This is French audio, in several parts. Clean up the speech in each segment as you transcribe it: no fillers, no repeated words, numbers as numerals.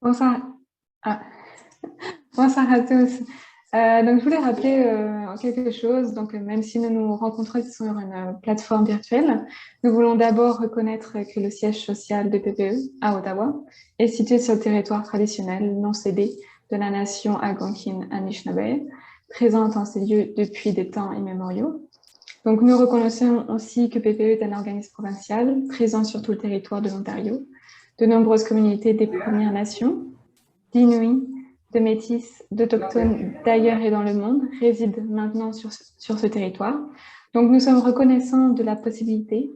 Bonsoir. Ah, bonsoir à tous. Donc, je voulais rappeler quelque chose. Donc, même si nous nous rencontrons sur une plateforme virtuelle, nous voulons d'abord reconnaître que le siège social de PPE à Ottawa est situé sur le territoire traditionnel non cédé de la nation Algonquin-Anishinaabe, présente en ces lieux depuis des temps immémoriaux. Donc, nous reconnaissons aussi que PPE est un organisme provincial présent sur tout le territoire de l'Ontario. De nombreuses communautés des Premières Nations, d'Inuits, de Métis, d'Autochtones d'ailleurs et dans le monde résident maintenant sur ce territoire. Donc, nous sommes reconnaissants de la possibilité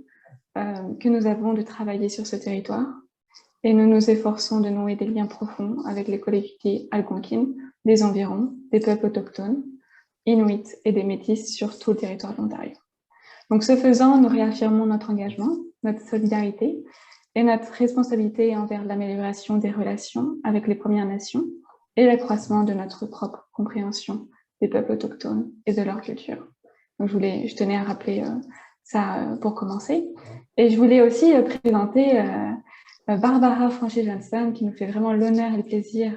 que nous avons de travailler sur ce territoire et nous nous efforçons de nouer des liens profonds avec les collectivités algonquines, des environs, des peuples autochtones, Inuits et des Métis sur tout le territoire de l'Ontario. Donc, ce faisant, nous réaffirmons notre engagement, notre solidarité et notre responsabilité envers l'amélioration des relations avec les Premières Nations et l'accroissement de notre propre compréhension des peuples autochtones et de leur culture. Donc, je tenais à rappeler ça pour commencer. Et je voulais aussi présenter Barbara Franchi-Johnson, qui nous fait vraiment l'honneur et le plaisir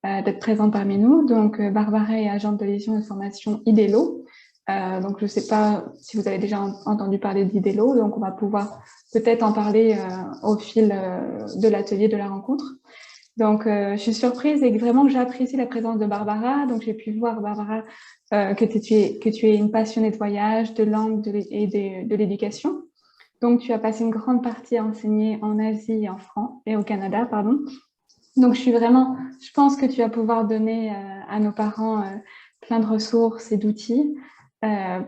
d'être présente parmi nous. Donc, Barbara est agente de liaison et de formation IDELO. Donc, je ne sais pas si vous avez déjà entendu parler d'IDELO, donc on va pouvoir peut-être en parler au fil de l'atelier, de la rencontre. Donc, je suis surprise et vraiment j'apprécie la présence de Barbara. Donc, j'ai pu voir, Barbara, que tu es une passionnée de voyage, de langue et de l'éducation. Donc, tu as passé une grande partie à enseigner en Asie et au Canada, pardon. Donc, je pense que tu vas pouvoir donner à nos parents plein de ressources et d'outils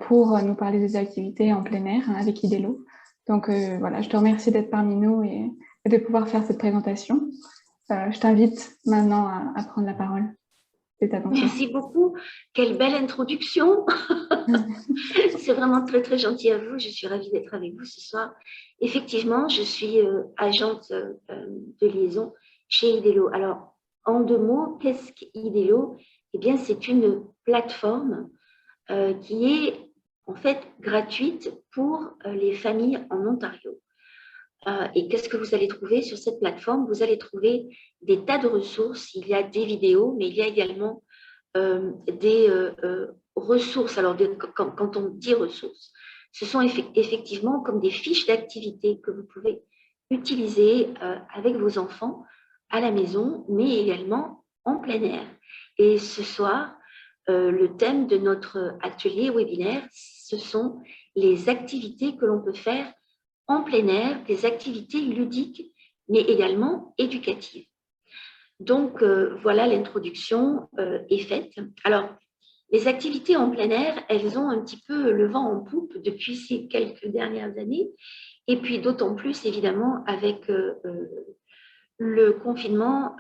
pour nous parler des activités en plein air avec IDELO. Donc, voilà, je te remercie d'être parmi nous et de pouvoir faire cette présentation. Je t'invite maintenant à prendre la parole. C'est à ton tour. Merci beaucoup. Quelle belle introduction. C'est vraiment très, très gentil à vous. Je suis ravie d'être avec vous ce soir. Effectivement, je suis agente de liaison chez IDELO. Alors, en deux mots, qu'est-ce qu'IDELO? Eh bien, c'est une plateforme qui est en fait gratuite pour les familles en Ontario. Et qu'est-ce que vous allez trouver sur cette plateforme? Vous allez trouver des tas de ressources. Il y a des vidéos, mais il y a également des ressources. Alors, quand on dit ressources, ce sont effectivement comme des fiches d'activité que vous pouvez utiliser avec vos enfants à la maison, mais également en plein air. Et ce soir, le thème de notre atelier webinaire, ce sont les activités que l'on peut faire en plein air, des activités ludiques, mais également éducatives. Donc, voilà, l'introduction est faite. Alors, les activités en plein air, elles ont un petit peu le vent en poupe depuis ces quelques dernières années, et puis d'autant plus, évidemment, avec le confinement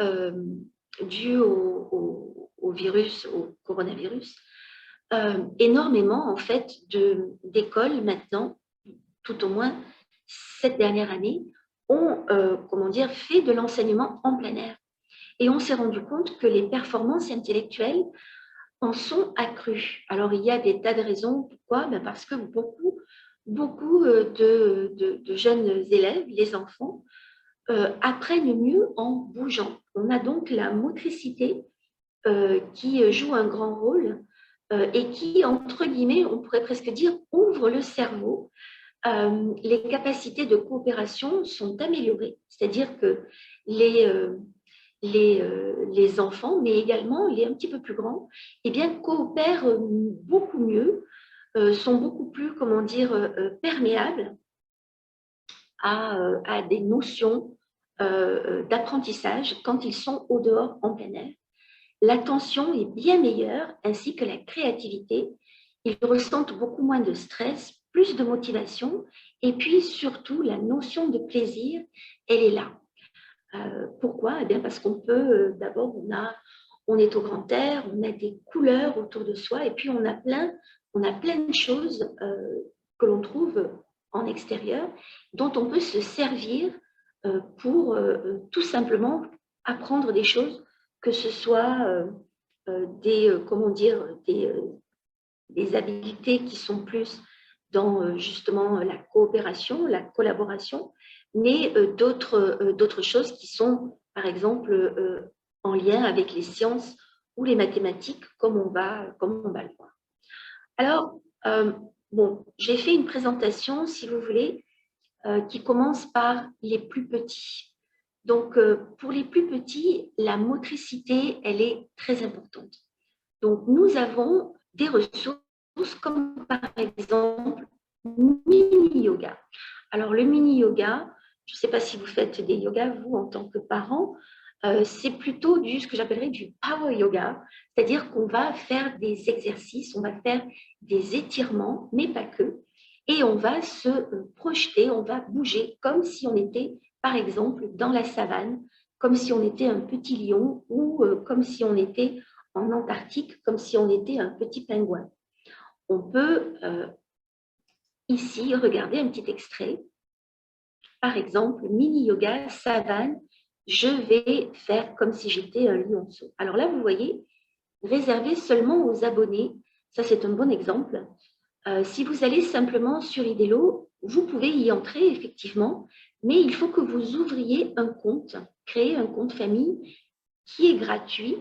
dû au virus, au coronavirus. Énormément, en fait, d'écoles maintenant, tout au moins cette dernière année, ont, comment dire, fait de l'enseignement en plein air. Et on s'est rendu compte que les performances intellectuelles en sont accrues. Alors, il y a des tas de raisons. Pourquoi? Ben parce que beaucoup de jeunes élèves, les enfants, apprennent mieux en bougeant. On a donc la motricité qui joue un grand rôle et qui, entre guillemets, on pourrait presque dire, ouvre le cerveau. Les capacités de coopération sont améliorées, c'est-à-dire que les, les enfants, mais également les un petit peu plus grands, eh bien, coopèrent beaucoup mieux, sont beaucoup plus, comment dire, perméables à des notions d'apprentissage quand ils sont au dehors en plein air. L'attention est bien meilleure, ainsi que la créativité. Ils ressentent beaucoup moins de stress, plus de motivation, et puis surtout, la notion de plaisir, elle est là. Pourquoi? Eh bien parce qu'on peut, d'abord, on est au grand air, on a des couleurs autour de soi, et puis on a plein de choses que l'on trouve en extérieur, dont on peut se servir pour tout simplement apprendre des choses, que ce soit comment dire, des habiletés qui sont plus dans justement la coopération, la collaboration, mais d'autres choses qui sont par exemple, en lien avec les sciences ou les mathématiques, comme on va le voir. Alors, bon, j'ai fait une présentation, si vous voulez, qui commence par les plus petits. Donc, pour les plus petits, la motricité, elle est très importante. Donc, nous avons des ressources comme par exemple mini-yoga. Alors, le mini-yoga, je ne sais pas si vous faites des yogas, vous, en tant que parent, c'est plutôt ce que j'appellerais du power yoga, c'est-à-dire qu'on va faire des exercices, on va faire des étirements, mais pas que, et on va se projeter, on va bouger comme si on était, par exemple, dans la savane, comme si on était un petit lion ou comme si on était en Antarctique, comme si on était un petit pingouin. On peut ici regarder un petit extrait. Par exemple, mini-yoga, savane, je vais faire comme si j'étais un lionceau. Alors là, vous voyez, réservé seulement aux abonnés. Ça, c'est un bon exemple. Si vous allez simplement sur Idelo, vous pouvez y entrer effectivement, mais il faut que vous ouvriez un compte, créer un compte famille qui est gratuit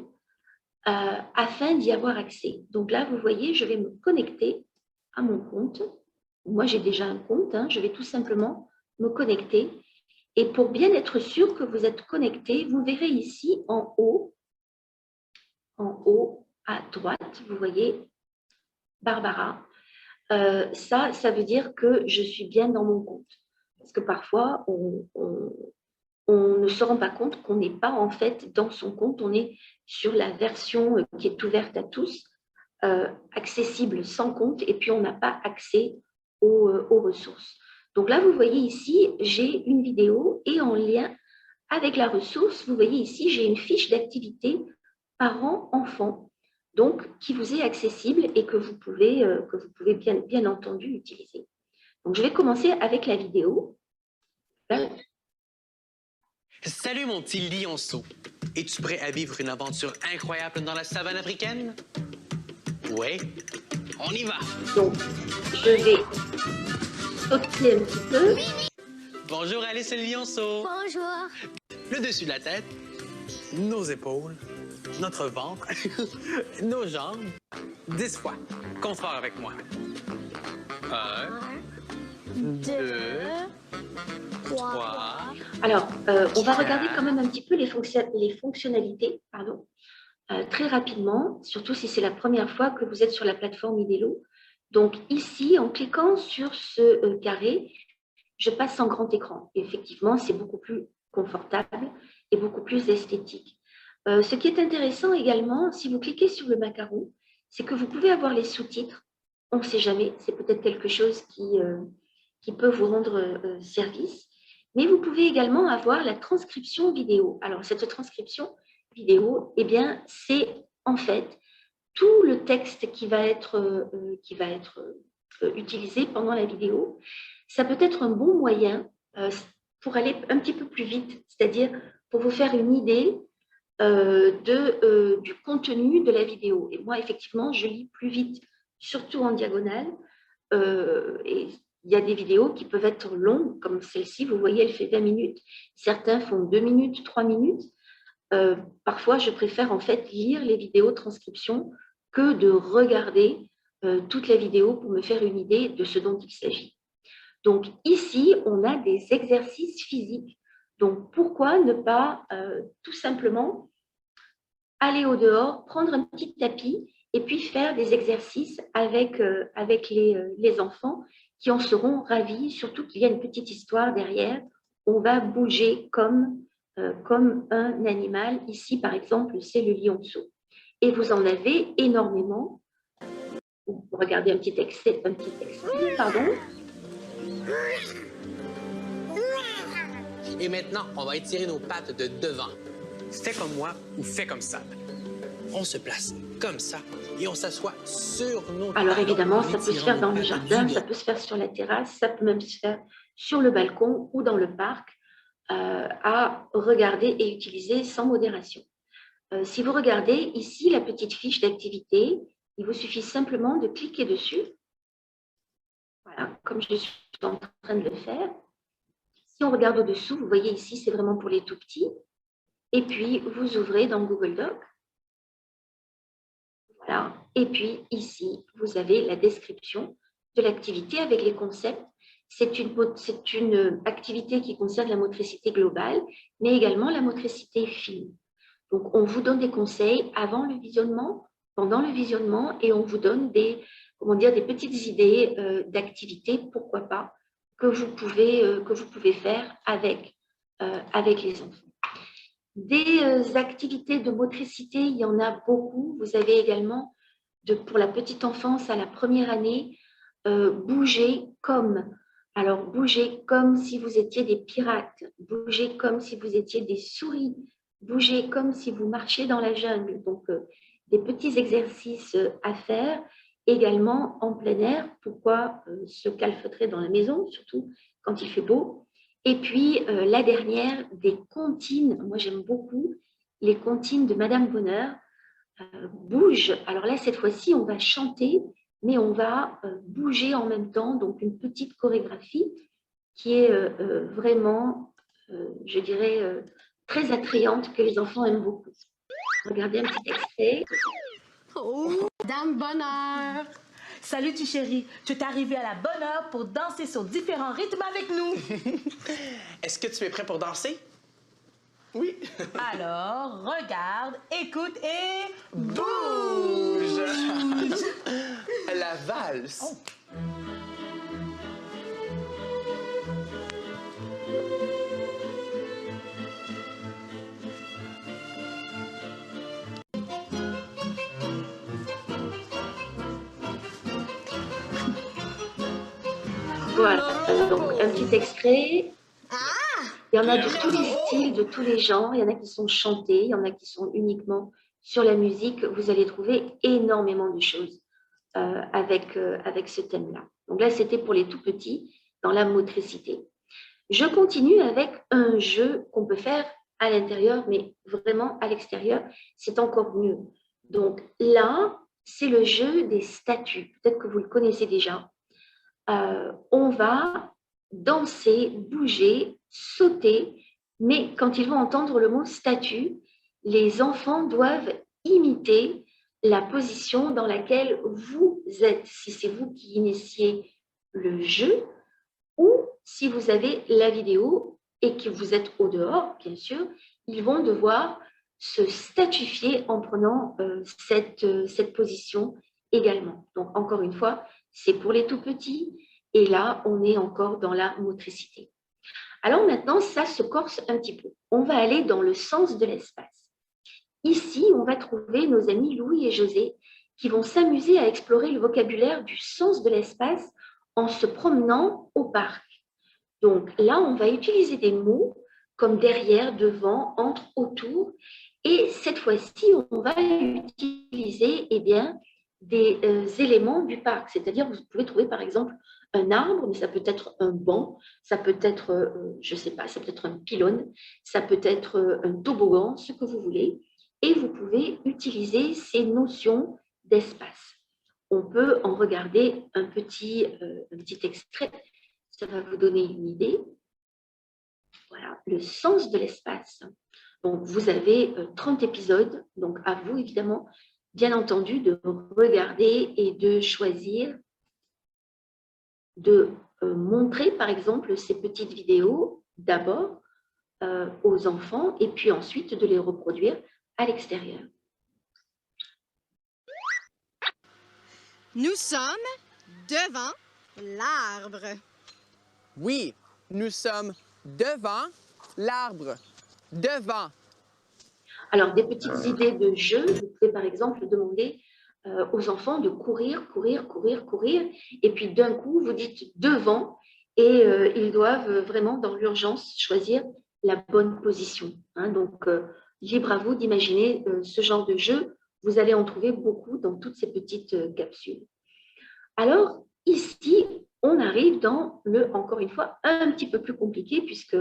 afin d'y avoir accès. Donc là, vous voyez, je vais me connecter à mon compte. Moi, j'ai déjà un compte, hein, je vais tout simplement me connecter. Et pour bien être sûr que vous êtes connecté, vous verrez ici en haut à droite, vous voyez Barbara. Ça veut dire que je suis bien dans mon compte. Parce que parfois, on ne se rend pas compte qu'on n'est pas en fait dans son compte, on est sur la version qui est ouverte à tous, accessible sans compte, et puis on n'a pas accès aux ressources. Donc là, vous voyez ici, j'ai une vidéo et en lien avec la ressource, vous voyez ici, j'ai une fiche d'activité parents-enfants, donc qui vous est accessible et que vous pouvez bien entendu utiliser. Donc je vais commencer avec la vidéo. Là, salut mon petit lionceau. Es-tu prêt à vivre une aventure incroyable dans la savane africaine? Oui, on y va. donc, je vais sauter un petit peu. Bonjour Alice et le lionceau. Bonjour. Le dessus de la tête, nos épaules, notre ventre, nos jambes. 10 fois. Compte fort avec moi. 1, 2, 3. Alors, on va regarder quand même un petit peu les fonctionnalités, très rapidement, surtout si c'est la première fois que vous êtes sur la plateforme Idelo. Donc ici, en cliquant sur ce carré, je passe en grand écran. Et effectivement, c'est beaucoup plus confortable et beaucoup plus esthétique. Ce qui est intéressant également, si vous cliquez sur le macaron, c'est que vous pouvez avoir les sous-titres. On ne sait jamais, c'est peut-être quelque chose qui peut vous rendre service. Mais vous pouvez également avoir la transcription vidéo. Alors, cette transcription vidéo, eh bien, c'est en fait tout le texte qui va être utilisé pendant la vidéo. Ça peut être un bon moyen pour aller un petit peu plus vite, c'est-à-dire pour vous faire une idée du contenu de la vidéo. Et moi, effectivement, je lis plus vite, surtout en diagonale. Et il y a des vidéos qui peuvent être longues, comme celle-ci. Vous voyez, elle fait 20 minutes. Certains font 2 minutes, 3 minutes. Parfois, je préfère en fait lire les vidéos transcription que de regarder toute la vidéo pour me faire une idée de ce dont il s'agit. Donc ici, on a des exercices physiques. Donc pourquoi ne pas tout simplement aller au dehors, prendre un petit tapis et puis faire des exercices avec les enfants qui en seront ravis, surtout qu'il y a une petite histoire derrière. On va bouger comme un animal. Ici, par exemple, c'est le lionceau. Et vous en avez énormément. Vous regardez un petit extrait, pardon. Et maintenant, on va étirer nos pattes de devant. Fais comme moi ou fais comme ça. On se place comme ça et on s'assoit sur nos talons. Alors évidemment, ça peut se faire dans le jardin, ça peut se faire sur la terrasse, ça peut même se faire sur le balcon ou dans le parc, à regarder et utiliser sans modération. Si vous regardez ici la petite fiche d'activité, il vous suffit simplement de cliquer dessus. Voilà, comme je suis en train de le faire. Si on regarde au-dessous, vous voyez ici, c'est vraiment pour les tout petits. et puis vous ouvrez dans Google Doc. Voilà. Et puis ici, vous avez la description de l'activité avec les concepts. C'est une activité qui concerne la motricité globale, mais également la motricité fine. Donc, on vous donne des conseils avant le visionnement, pendant le visionnement, et on vous donne des petites idées d'activités, pourquoi pas, que vous pouvez faire avec les enfants. Des activités de motricité, il y en a beaucoup. Vous avez également, pour la petite enfance à la première année, bouger comme. Alors, bougez comme si vous étiez des pirates, bougez comme si vous étiez des souris, bougez comme si vous marchiez dans la jungle. Donc, des petits exercices à faire également en plein air. Pourquoi se calfeutrer dans la maison, surtout quand il fait beau? Et puis, la dernière, des comptines. Moi, j'aime beaucoup les comptines de Madame Bonheur. Bouge. Alors là, cette fois-ci, on va chanter, mais on va bouger en même temps. Donc, une petite chorégraphie qui est vraiment, je dirais, très attrayante, que les enfants aiment beaucoup. Regardez un petit extrait. Oh, Dame Bonheur! Salut, tu chérie. Tu es arrivée à la bonne heure pour danser sur différents rythmes avec nous. Est-ce que tu es prêt pour danser? Oui. Alors, regarde, écoute et Bouge! La valse. Oh. Voilà, donc un petit extrait. Il y en a de tous les styles, de tous les genres. Il y en a qui sont chantés, il y en a qui sont uniquement sur la musique. Vous allez trouver énormément de choses avec ce thème-là. Donc là, c'était pour les tout petits dans la motricité. Je continue avec un jeu qu'on peut faire à l'intérieur, mais vraiment à l'extérieur, c'est encore mieux. Donc là, c'est le jeu des statues. Peut-être que vous le connaissez déjà. On va danser, bouger, sauter, mais quand ils vont entendre le mot statue, les enfants doivent imiter la position dans laquelle vous êtes, si c'est vous qui initiez le jeu, ou si vous avez la vidéo et que vous êtes au dehors, bien sûr, ils vont devoir se statuifier en prenant cette position également. Donc, encore une fois, c'est pour les tout petits. Et là, on est encore dans la motricité. Alors maintenant, ça se corse un petit peu. On va aller dans le sens de l'espace. Ici, on va trouver nos amis Louis et José qui vont s'amuser à explorer le vocabulaire du sens de l'espace en se promenant au parc. Donc là, on va utiliser des mots comme derrière, devant, entre, autour. Et cette fois-ci, on va utiliser des éléments du parc. C'est-à-dire, vous pouvez trouver par exemple un arbre, mais ça peut être un banc, ça peut être, je ne sais pas, ça peut être un pylône, ça peut être un toboggan, ce que vous voulez. Et vous pouvez utiliser ces notions d'espace. On peut en regarder un petit extrait. Ça va vous donner une idée. Voilà, le sens de l'espace. Donc, vous avez 30 épisodes, donc à vous, évidemment, bien entendu, de regarder et de choisir, de montrer, par exemple, ces petites vidéos d'abord aux enfants et puis ensuite de les reproduire à l'extérieur. Nous sommes devant l'arbre. Oui, nous sommes devant l'arbre. Devant. Alors, des petites idées de jeu, vous pouvez par exemple demander aux enfants de courir, courir, courir, courir, et puis d'un coup, vous dites devant, et ils doivent vraiment, dans l'urgence, choisir la bonne position. Hein. Donc, libre à vous d'imaginer ce genre de jeu. Vous allez en trouver beaucoup dans toutes ces petites capsules. Alors, ici, on arrive dans encore une fois, un petit peu plus compliqué, puisque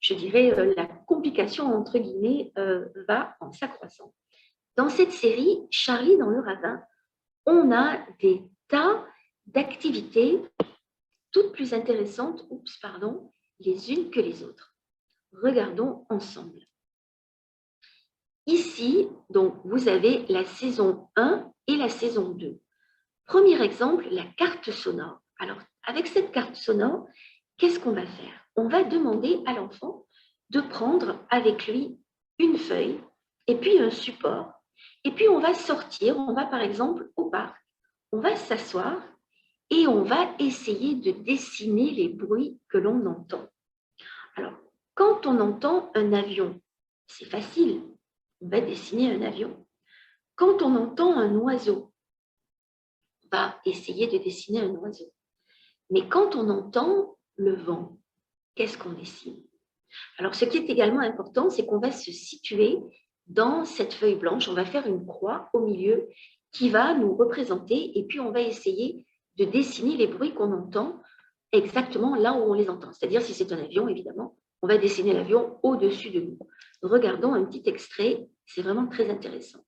je dirais la complication, entre guillemets, va en s'accroissant. Dans cette série, Charlie dans le ravin, on a des tas d'activités, toutes plus intéressantes, les unes que les autres. Regardons ensemble. Ici, donc, vous avez la saison 1 et la saison 2. Premier exemple, la carte sonore. Alors, avec cette carte sonore, qu'est-ce qu'on va faire? On va demander à l'enfant de prendre avec lui une feuille et puis un support. Et puis, on va sortir, on va par exemple au parc, on va s'asseoir et on va essayer de dessiner les bruits que l'on entend. Alors, quand on entend un avion, c'est facile, on va dessiner un avion. Quand on entend un oiseau, on va essayer de dessiner un oiseau. Mais quand on entend le vent, qu'est-ce qu'on dessine? Alors, ce qui est également important, c'est qu'on va se situer dans cette feuille blanche. On va faire une croix au milieu qui va nous représenter et puis on va essayer de dessiner les bruits qu'on entend exactement là où on les entend. C'est-à-dire, si c'est un avion, évidemment, on va dessiner l'avion au-dessus de nous. Regardons un petit extrait, c'est vraiment très intéressant.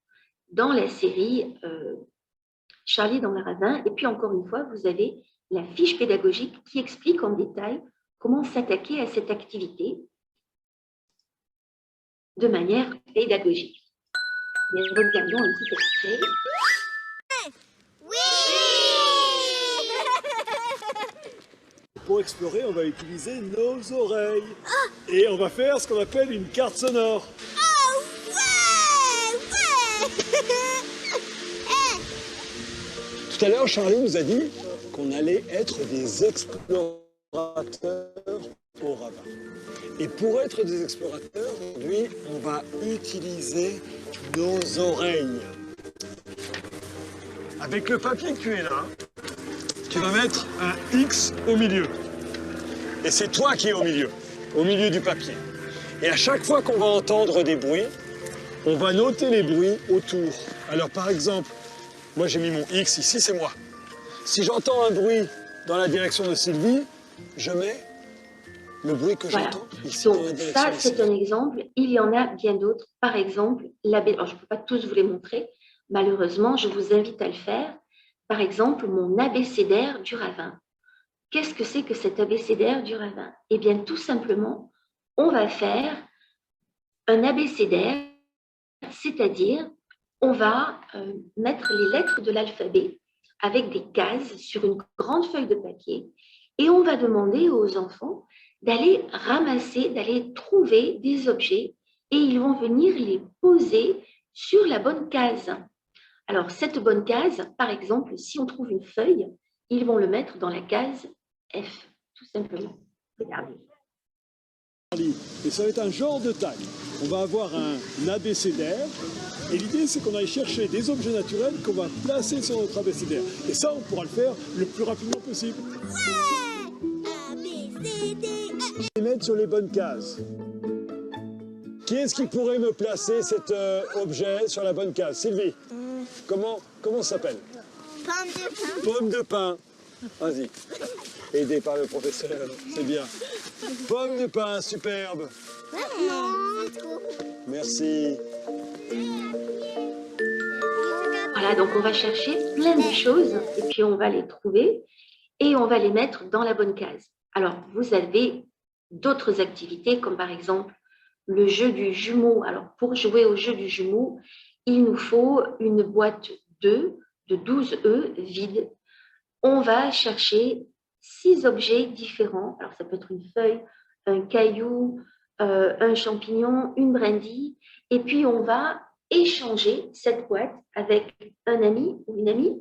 Dans la série Charlie dans le ravin, et puis encore une fois, vous avez la fiche pédagogique qui explique en détail comment s'attaquer à cette activité de manière pédagogique. Mais regardons un petit extrait. Pour explorer, on va utiliser nos oreilles. Et on va faire ce qu'on appelle une carte sonore. Tout à l'heure, Charlie nous a dit qu'on allait être des explorateurs au ravin. Et pour être des explorateurs, aujourd'hui, on va utiliser nos oreilles. Avec le papier que tu es là, tu vas mettre un X au milieu. Et c'est toi qui es au milieu du papier. Et à chaque fois qu'on va entendre des bruits, on va noter les bruits autour. Alors par exemple, moi j'ai mis mon X ici, c'est moi. Si j'entends un bruit dans la direction de Sylvie, je mets le bruit que j'entends ici dans la direction de Sylvie. Ça, c'est un exemple. Il y en a bien d'autres. Par exemple, alors je ne peux pas tous vous les montrer. Malheureusement, je vous invite à le faire. Par exemple, mon abécédaire du ravin. Qu'est-ce que c'est que cet abécédaire du ravin? Eh bien, tout simplement, on va faire un abécédaire, c'est-à-dire on va mettre les lettres de l'alphabet avec des cases sur une grande feuille de papier et on va demander aux enfants d'aller ramasser, d'aller trouver des objets et ils vont venir les poser sur la bonne case. Alors, cette bonne case, par exemple, si on trouve une feuille, ils vont le mettre dans la case F, tout simplement. Regardez. Et ça va être un genre de taille. On va avoir un abécédaire. Et l'idée, c'est qu'on aille chercher des objets naturels qu'on va placer sur notre abécédaire. Et ça, on pourra le faire le plus rapidement possible. Les mettre sur les bonnes cases. Qui est-ce qui pourrait me placer cet objet sur la bonne case? Sylvie, comment ça s'appelle? Pomme de pain. Pomme de pain. Vas-y. Aidé par le professeur, c'est bien. Pomme de pain, superbe. Merci. Voilà, donc on va chercher plein de choses et puis on va les trouver et on va les mettre dans la bonne case. Alors, vous avez d'autres activités comme par exemple le jeu du jumeau. Alors, pour jouer au jeu du jumeau, il nous faut une boîte de 12 œufs vide. On va chercher 6 objets différents. Alors, ça peut être une feuille, un caillou, un champignon, une brindille. Et puis, on va échanger cette boîte avec un ami ou une amie.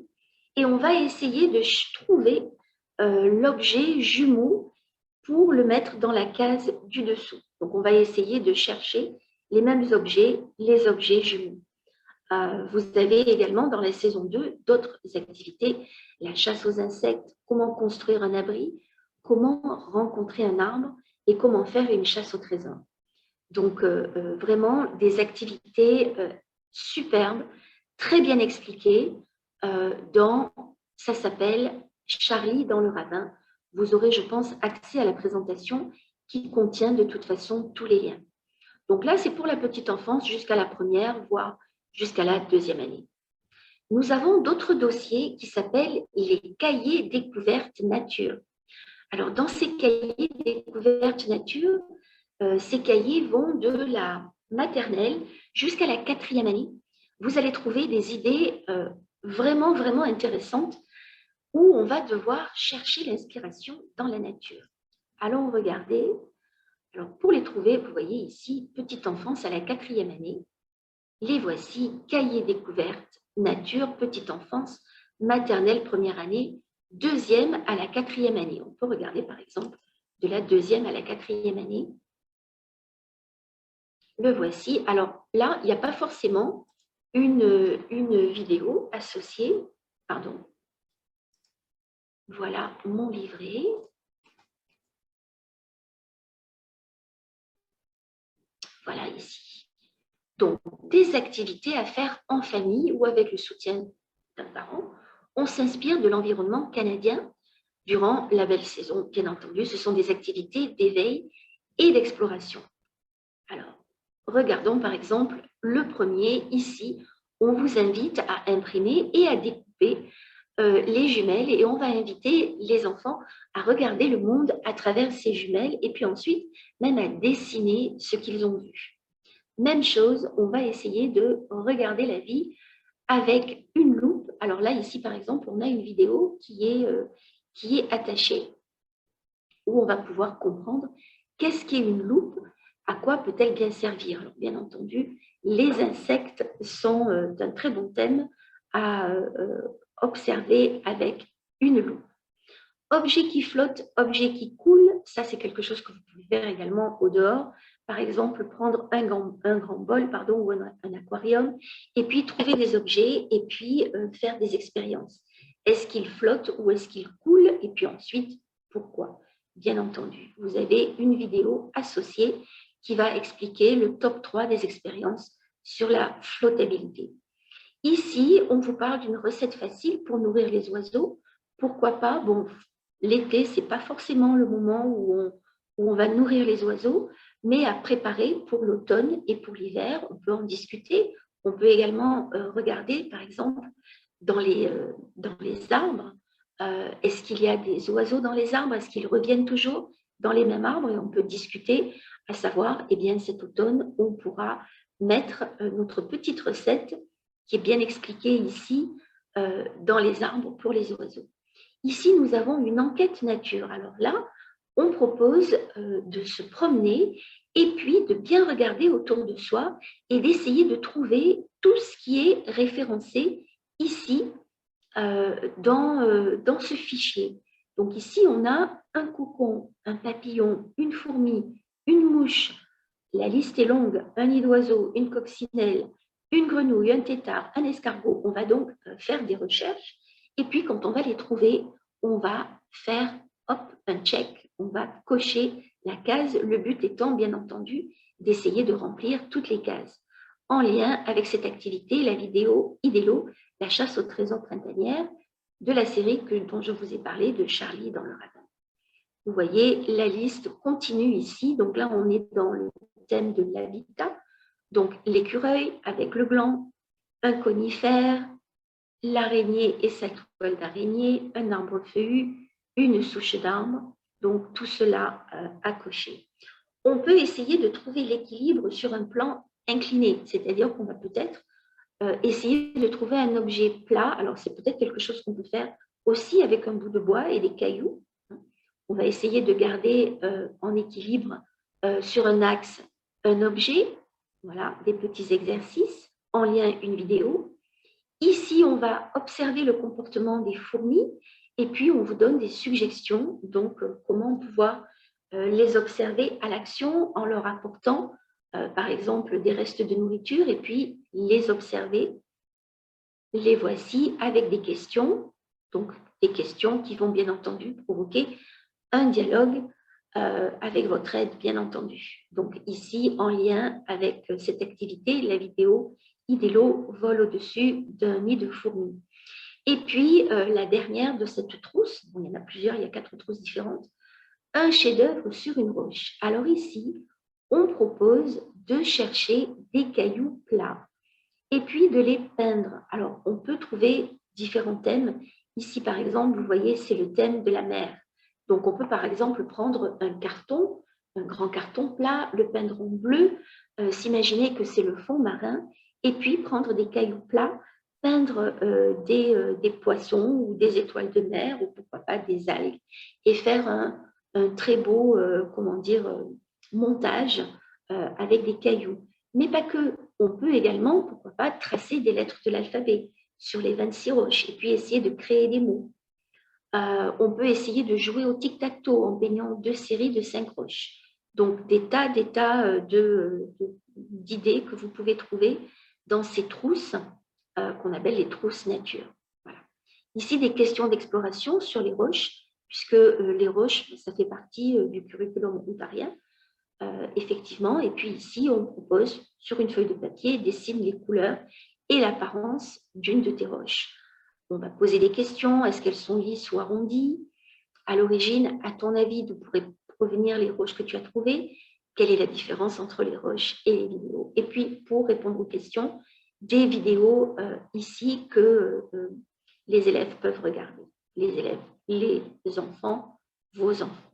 Et on va essayer de trouver l'objet jumeau pour le mettre dans la case du dessous. Donc, on va essayer de chercher les mêmes objets, les objets jumeaux. Vous avez également dans la saison 2 d'autres activités, la chasse aux insectes, comment construire un abri, comment rencontrer un arbre et comment faire une chasse au trésor. Donc, vraiment des activités superbes, très bien expliquées. Ça s'appelle Charlie dans le ravin. Vous aurez, je pense, accès à la présentation qui contient de toute façon tous les liens. Donc là, c'est pour la petite enfance jusqu'à la première, voire jusqu'à la 2e année. Nous avons d'autres dossiers qui s'appellent les cahiers découvertes nature. Alors, dans ces cahiers découvertes nature, ces cahiers vont de la maternelle jusqu'à la 4e année, vous allez trouver des idées vraiment, vraiment intéressantes où on va devoir chercher l'inspiration dans la nature. Allons regarder. Alors, pour les trouver, vous voyez ici, petite enfance à la 4e année. Les voici, cahiers découvertes, nature, petite enfance, maternelle, 1re année, 2e à la 4e année. On peut regarder par exemple de la 2e à la 4e année. Le voici. Alors là, il n'y a pas forcément une vidéo associée. Pardon. Voilà mon livret. Voilà ici. Donc, des activités à faire en famille ou avec le soutien d'un parent. On s'inspire de l'environnement canadien durant la belle saison, bien entendu. Ce sont des activités d'éveil et d'exploration. Alors, regardons par exemple le premier. Ici, on vous invite à imprimer et à découper les jumelles et on va inviter les enfants à regarder le monde à travers ces jumelles et puis ensuite même à dessiner ce qu'ils ont vu. Même chose, on va essayer de regarder la vie avec une loupe. Alors là, ici par exemple, on a une vidéo qui est attachée où on va pouvoir comprendre qu'est-ce qu'est une loupe, à quoi peut-elle bien servir. Alors, bien entendu, les insectes sont un très bon thème à observer avec une loupe. Objet qui flotte, objet qui coule, ça c'est quelque chose que vous pouvez faire également au dehors. Par exemple, prendre un grand bol ou un aquarium et puis trouver des objets et puis faire des expériences. Est-ce qu'il flotte ou est-ce qu'il coule? Et puis ensuite, pourquoi? Bien entendu, vous avez une vidéo associée qui va expliquer le top 3 des expériences sur la flottabilité. Ici, on vous parle d'une recette facile pour nourrir les oiseaux. Pourquoi pas? Bon, l'été, ce n'est pas forcément le moment où on va nourrir les oiseaux, mais à préparer pour l'automne et pour l'hiver. On peut en discuter. On peut également regarder, par exemple, dans les arbres. Est-ce qu'il y a des oiseaux dans les arbres? Est-ce qu'ils reviennent toujours dans les mêmes arbres? Et on peut discuter, à savoir, eh bien, cet automne, on pourra mettre notre petite recette qui est bien expliquée ici dans les arbres pour les oiseaux. Ici, nous avons une enquête nature. Alors là, on propose de se promener et puis de bien regarder autour de soi et d'essayer de trouver tout ce qui est référencé ici dans ce fichier. Donc ici, on a un cocon, un papillon, une fourmi, une mouche. La liste est longue, un nid d'oiseau, une coccinelle, une grenouille, un tétard, un escargot. On va donc faire des recherches et puis quand on va les trouver, on va faire un check, on va cocher la case, le but étant bien entendu d'essayer de remplir toutes les cases. En lien avec cette activité, la vidéo Idélo, la chasse au trésor printanière, de la série dont je vous ai parlé, de Charlie dans le ravin. Vous voyez, la liste continue ici. Donc là, on est dans le thème de l'habitat. Donc l'écureuil avec le gland, un conifère, l'araignée et sa toile d'araignée, un arbre feuillu, une souche d'arbre. Donc tout cela à cocher. On peut essayer de trouver l'équilibre sur un plan incliné, c'est-à-dire qu'on va peut-être essayer de trouver un objet plat. Alors c'est peut-être quelque chose qu'on peut faire aussi avec un bout de bois et des cailloux. On va essayer de garder en équilibre sur un axe un objet. Voilà, des petits exercices, en lien une vidéo. Ici, on va observer le comportement des fourmis et puis on vous donne des suggestions, donc comment pouvoir les observer à l'action en leur apportant, par exemple, des restes de nourriture et puis les observer. Les voici avec des questions, donc des questions qui vont bien entendu provoquer un dialogue avec votre aide, bien entendu. Donc ici, en lien avec cette activité, la vidéo Idélo vole au-dessus d'un nid de fourmis. Et puis, la dernière de cette trousse, bon, il y en a plusieurs, il y a 4 trousses différentes, un chef-d'œuvre sur une roche. Alors ici, on propose de chercher des cailloux plats et puis de les peindre. Alors, on peut trouver différents thèmes. Ici, par exemple, vous voyez, c'est le thème de la mer. Donc, on peut par exemple prendre un carton, un grand carton plat, le peindre en bleu, s'imaginer que c'est le fond marin, et puis prendre des cailloux plats, peindre des poissons ou des étoiles de mer, ou pourquoi pas des algues, et faire un très beau, montage avec des cailloux. Mais pas que, on peut également, pourquoi pas, tracer des lettres de l'alphabet sur les 26 roches, et puis essayer de créer des mots. On peut essayer de jouer au tic-tac-toe en peignant 2 séries de 5 roches. Donc, des tas d'idées que vous pouvez trouver dans ces trousses qu'on appelle les trousses nature. Voilà. Ici, des questions d'exploration sur les roches, puisque les roches, ça fait partie du curriculum ontarien, effectivement. Et puis ici, on propose sur une feuille de papier, dessine les couleurs et l'apparence d'une de tes roches. On va poser des questions. Est-ce qu'elles sont lisses ou arrondies? À l'origine, à ton avis, d'où pourraient provenir les roches que tu as trouvées? Quelle est la différence entre les roches et les vidéos? Et puis, pour répondre aux questions, des vidéos ici que les élèves peuvent regarder. Les élèves, les enfants, vos enfants.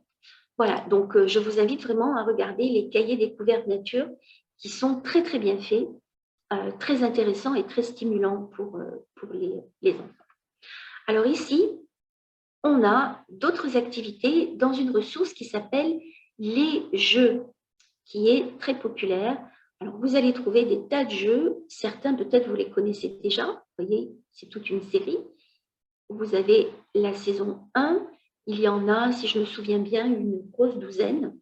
Voilà, donc je vous invite vraiment à regarder les cahiers découvertes nature qui sont très, très bien faits, très intéressants et très stimulants pour les enfants. Alors ici, on a d'autres activités dans une ressource qui s'appelle les jeux, qui est très populaire. Alors, vous allez trouver des tas de jeux. Certains, peut-être, vous les connaissez déjà. Vous voyez, c'est toute une série. Vous avez la saison 1. Il y en a, si je me souviens bien, une grosse douzaine.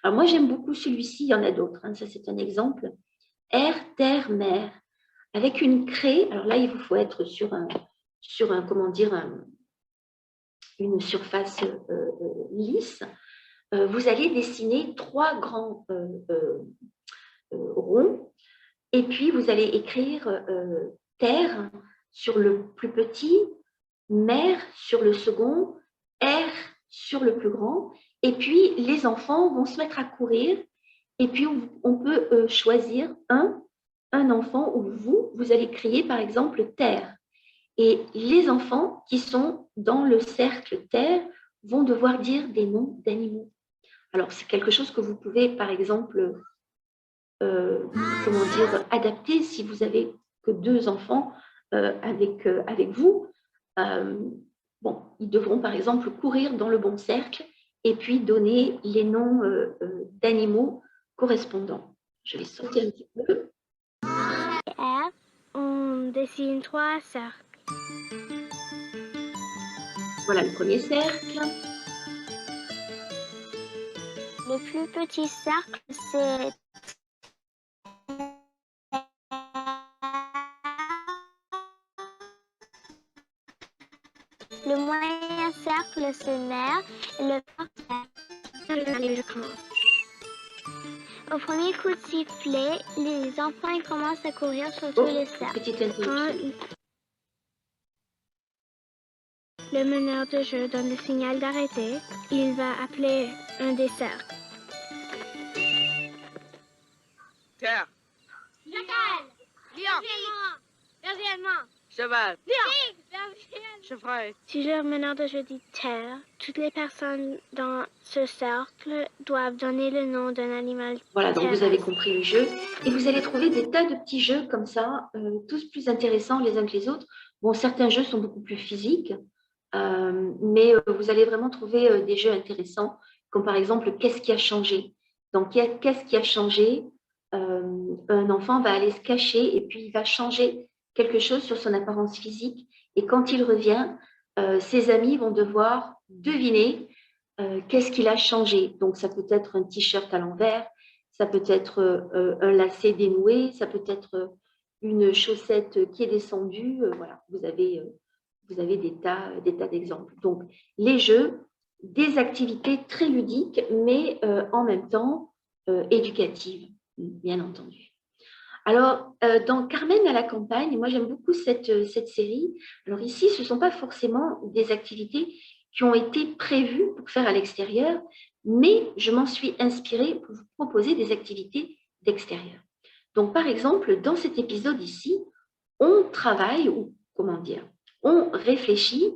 Alors, moi, j'aime beaucoup celui-ci. Il y en a d'autres. Hein. Ça, c'est un exemple. Air, terre, mer. Avec une craie. Alors là, il vous faut être sur une surface lisse. Vous allez dessiner 3 grands ronds, et puis vous allez écrire terre sur le plus petit, mer sur le second, air sur le plus grand, et puis les enfants vont se mettre à courir, et puis on peut choisir un enfant où vous allez crier par exemple terre. Et les enfants qui sont dans le cercle terre vont devoir dire des noms d'animaux. Alors, c'est quelque chose que vous pouvez, par exemple, adapter si vous avez que 2 enfants avec vous. Ils devront, par exemple, courir dans le bon cercle et puis donner les noms d'animaux correspondants. Je vais sauter un petit peu. On dessine 3 cercles. Voilà le premier cercle. Le plus petit cercle, c'est le moyen cercle, c'est mer, et le Allez, je commence. Au premier coup de sifflet, les enfants ils commencent à courir sur tous les cercles. Le meneur de jeu donne le signal d'arrêter. Il va appeler un des cercles. Terre. Chacal. Lion. Bergèrement. Cheval. Chevreuil. Si le meneur de jeu dit terre, toutes les personnes dans ce cercle doivent donner le nom d'un animal. Voilà, donc vous avez compris le jeu. Et vous allez trouver des tas de petits jeux comme ça, tous plus intéressants les uns que les autres. Bon, certains jeux sont beaucoup plus physiques, mais vous allez vraiment trouver des jeux intéressants, comme par exemple, qu'est-ce qui a changé? Donc, qu'est-ce qui a changé? Un enfant va aller se cacher et puis il va changer quelque chose sur son apparence physique. Et quand il revient, ses amis vont devoir deviner qu'est-ce qu'il a changé. Donc, ça peut être un t-shirt à l'envers, ça peut être un lacet dénoué, ça peut être une chaussette qui est descendue. Voilà, vous avez des tas d'exemples. Donc, les jeux, des activités très ludiques, mais en même temps éducatives, bien entendu. Alors, dans Carmen à la campagne, moi j'aime beaucoup cette série. Alors ici, ce ne sont pas forcément des activités qui ont été prévues pour faire à l'extérieur, mais je m'en suis inspirée pour vous proposer des activités d'extérieur. Donc, par exemple, dans cet épisode ici, on travaille, ou comment dire, on réfléchit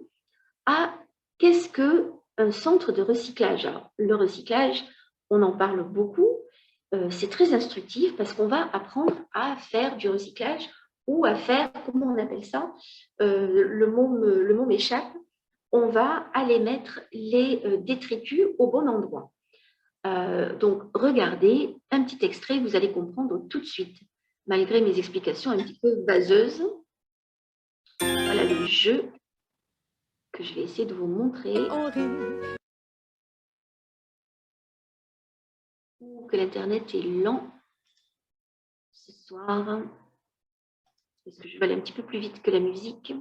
à qu'est-ce qu'un centre de recyclage. Alors, le recyclage, on en parle beaucoup, c'est très instructif parce qu'on va apprendre à faire du recyclage ou à faire, comment on appelle ça, le mot m'échappe, on va aller mettre les détritus au bon endroit. Donc, regardez un petit extrait, vous allez comprendre tout de suite, malgré mes explications un petit peu vaseuses. Voilà le jeu que je vais essayer de vous montrer. Ou que l'Internet est lent ce soir. Est-ce que je vais aller un petit peu plus vite que la musique?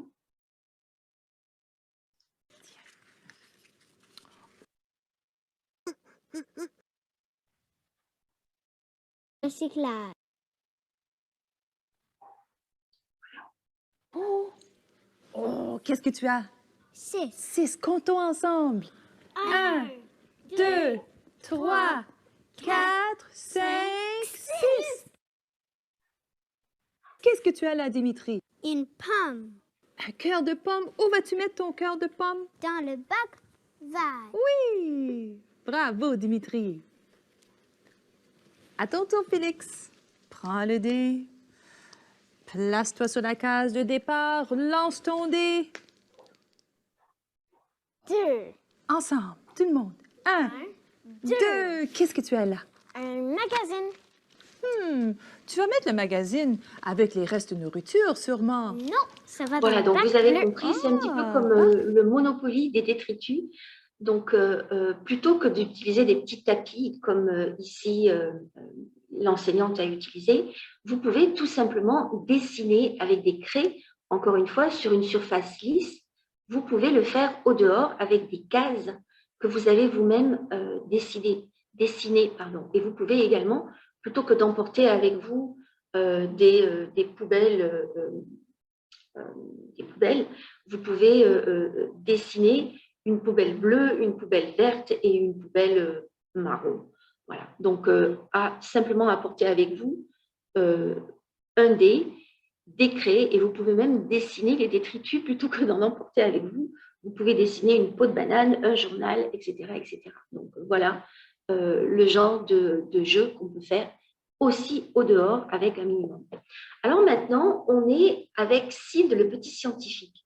Recyclage. Oh, qu'est-ce que tu as? 6. 6, comptons ensemble. 1, 2, 3, 4, 5, 6. Qu'est-ce que tu as là, Dimitri? Une pomme. Un cœur de pomme. Où vas-tu mettre ton cœur de pomme? Dans le bac vert. Oui! Bravo, Dimitri. À ton tour, Félix. Prends le dé. Place-toi sur la case de départ. Lance ton dé. 2. Ensemble, tout le monde. 1, 2. Qu'est-ce que tu as là? Un magazine. Tu vas mettre le magazine avec les restes de nourriture, sûrement. Non, ça va Voilà, dans donc le vous bac avez bleu. compris, c'est un petit peu comme le Monopoly des détritus. Donc, plutôt que d'utiliser des petits tapis comme ici l'enseignante a utilisé, vous pouvez tout simplement dessiner avec des craies, encore une fois, sur une surface lisse. Vous pouvez le faire au dehors avec des cases que vous avez vous-même dessinées. Et vous pouvez également, plutôt que d'emporter avec vous des poubelles, vous pouvez dessiner une poubelle bleue, une poubelle verte et une poubelle marron. Voilà. Donc, simplement apporter avec vous un dé, des craies, et vous pouvez même dessiner les détritus plutôt que d'en emporter avec vous. Vous pouvez dessiner une peau de banane, un journal, etc. etc. Donc, voilà le genre de jeu qu'on peut faire aussi au dehors avec un minimum. Alors maintenant, on est avec Sid, le petit scientifique.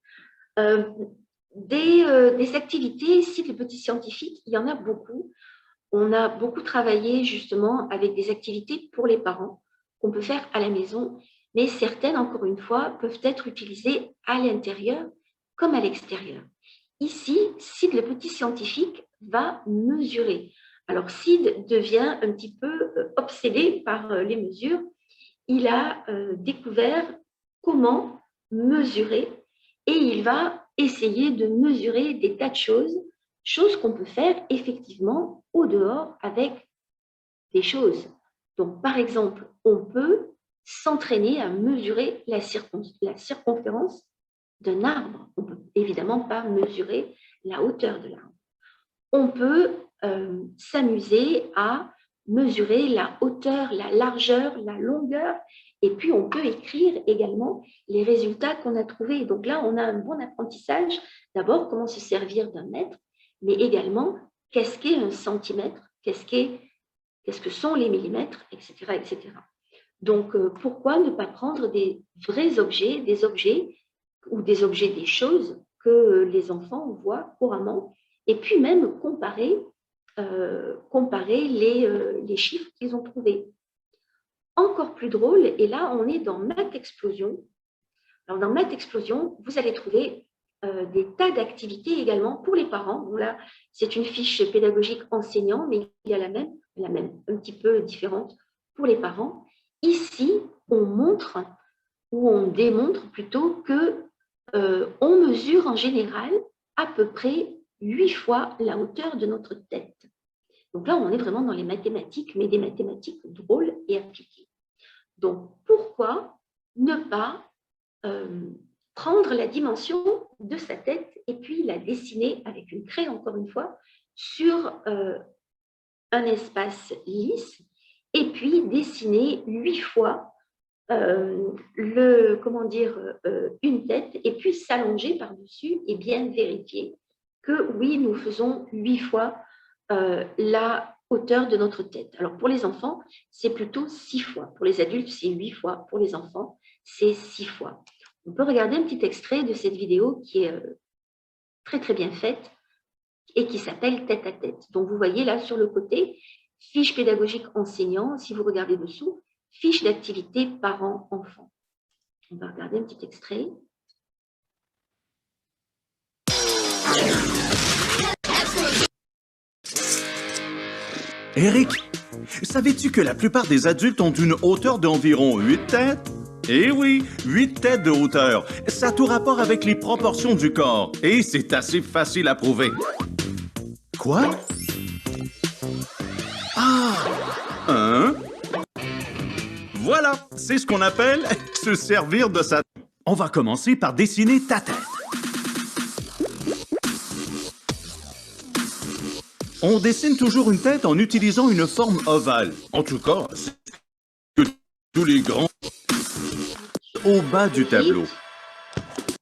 Des activités, Sid, le petit scientifique, il y en a beaucoup. On a beaucoup travaillé justement avec des activités pour les parents qu'on peut faire à la maison, mais certaines, encore une fois, peuvent être utilisées à l'intérieur comme à l'extérieur. Ici, Sid, le petit scientifique, va mesurer. Alors, Sid devient un petit peu obsédé par les mesures. Il a découvert comment mesurer et il va essayer de mesurer des tas de choses qu'on peut faire effectivement au dehors avec des choses. Donc, par exemple, on peut s'entraîner à mesurer la circonférence d'un arbre. On ne peut évidemment pas mesurer la hauteur de l'arbre. On peut s'amuser à mesurer la hauteur, la largeur, la longueur, et puis on peut écrire également les résultats qu'on a trouvés. Donc là, on a un bon apprentissage. D'abord, comment se servir d'un mètre, mais également, qu'est-ce qu'est un centimètre, qu'est-ce que sont les millimètres, etc. etc. Donc, pourquoi ne pas prendre des vrais objets, des choses que les enfants voient couramment, et puis même comparer les chiffres qu'ils ont trouvés. Encore plus drôle, et là, on est dans Math Explosion. Alors, dans Math Explosion, vous allez trouver des tas d'activités également pour les parents. Bon, là, c'est une fiche pédagogique enseignant, mais il y a la même, un petit peu différente pour les parents. Ici, on montre, ou on démontre plutôt que on mesure en général à peu près 8 fois la hauteur de notre tête. Donc là, on est vraiment dans les mathématiques, mais des mathématiques drôles et appliquées. Donc, pourquoi ne pas prendre la dimension de sa tête et puis la dessiner avec une craie, encore une fois, sur un espace lisse, et puis dessiner 8 fois une tête, et puis s'allonger par-dessus et bien vérifier que oui, nous faisons 8 fois la hauteur de notre tête. Alors, pour les enfants, c'est plutôt 6 fois. Pour les adultes, c'est 8 fois. Pour les enfants, c'est 6 fois. On peut regarder un petit extrait de cette vidéo qui est très, très bien faite et qui s'appelle Tête à tête. Donc, vous voyez là, sur le côté, fiche pédagogique enseignant. Si vous regardez dessous, fiche d'activité parents-enfants. On va regarder un petit extrait. Eric, savais-tu que la plupart des adultes ont une hauteur d'environ 8 têtes? Eh oui, 8 têtes de hauteur. Ça a tout rapport avec les proportions du corps. Et c'est assez facile à prouver. Quoi? Ah! Voilà, c'est ce qu'on appelle se servir de sa... On va commencer par dessiner ta tête. On dessine toujours une tête en utilisant une forme ovale. En tout cas, c'est que tous les grands au bas du tableau.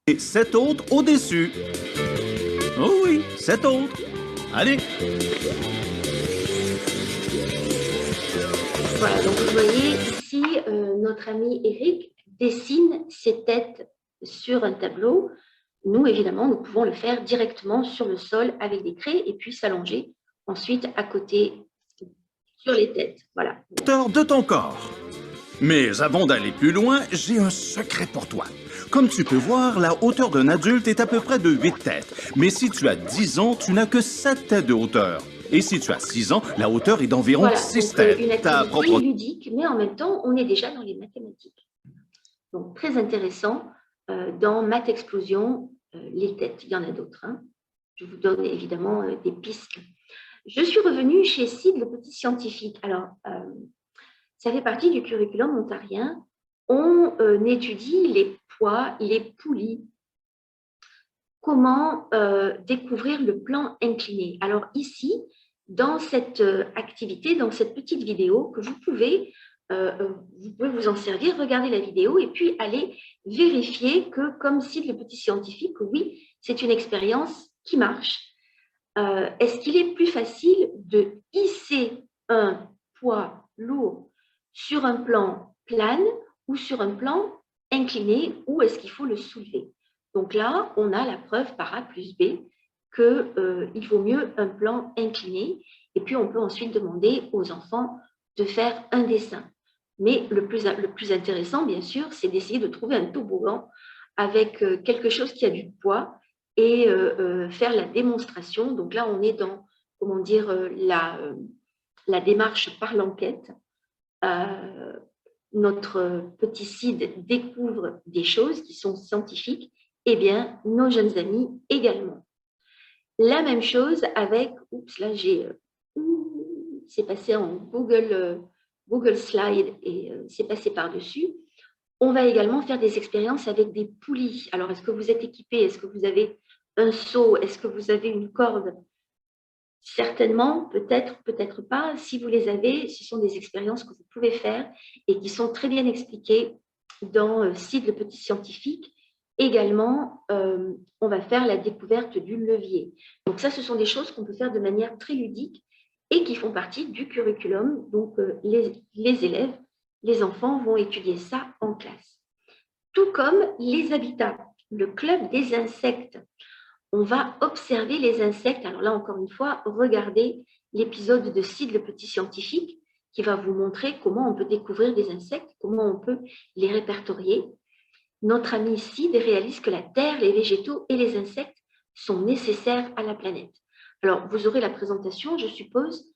Et 7 autres au-dessus. Oh oui, 7 autres. Allez. Voilà, donc vous voyez ici, notre ami Eric dessine ses têtes sur un tableau. Nous, évidemment, nous pouvons le faire directement sur le sol avec des craies et puis s'allonger ensuite à côté sur les têtes. Voilà. Hauteur de ton corps. Mais avant d'aller plus loin, j'ai un secret pour toi. Comme tu peux voir, la hauteur d'un adulte est à peu près de 8 têtes. Mais si tu as 10 ans, tu n'as que 7 têtes de hauteur. Et si tu as 6 ans, la hauteur est d'environ voilà, 6 donc, têtes. Une activité ludique, mais en même temps, on est déjà dans les mathématiques. Donc, très intéressant. Dans Math Explosion, les têtes, il y en a d'autres. Hein. Je vous donne évidemment des pistes. Je suis revenue chez Sid, le petit scientifique. Alors, ça fait partie du curriculum ontarien. On étudie les poids, les poulies. Comment découvrir le plan incliné. Alors ici, dans cette activité, dans cette petite vidéo que vous pouvez vous en servir, regarder la vidéo et puis aller vérifier que, comme Sid, le petit scientifique, oui, c'est une expérience qui marche. Est-ce qu'il est plus facile de hisser un poids lourd sur un plan plane ou sur un plan incliné, ou est-ce qu'il faut le soulever? Donc là, on a la preuve par A plus B qu'il vaut mieux un plan incliné. Et puis, on peut ensuite demander aux enfants de faire un dessin. Mais le plus intéressant, bien sûr, c'est d'essayer de trouver un toboggan avec quelque chose qui a du poids et faire la démonstration. Donc là, on est dans, comment dire, la démarche par l'enquête. Notre petit Sid découvre des choses qui sont scientifiques. Eh bien, nos jeunes amis également. La même chose avec, oups, là c'est passé en Google Slide et c'est passé par-dessus. On va également faire des expériences avec des poulies. Alors, est-ce que vous êtes équipé? Est-ce que vous avez un seau? Est-ce que vous avez une corde? Certainement, peut-être, peut-être pas. Si vous les avez, ce sont des expériences que vous pouvez faire et qui sont très bien expliquées dans Sid, le petit scientifique. Également, on va faire la découverte du levier. Donc ça, ce sont des choses qu'on peut faire de manière très ludique et qui font partie du curriculum. Donc, les élèves, les enfants vont étudier ça en classe. Tout comme les habitats, le club des insectes. On va observer les insectes. Alors là, encore une fois, regardez l'épisode de Sid, le petit scientifique, qui va vous montrer comment on peut découvrir des insectes, comment on peut les répertorier. Notre ami Sid réalise que la terre, les végétaux et les insectes sont nécessaires à la planète. Alors, vous aurez la présentation, je suppose.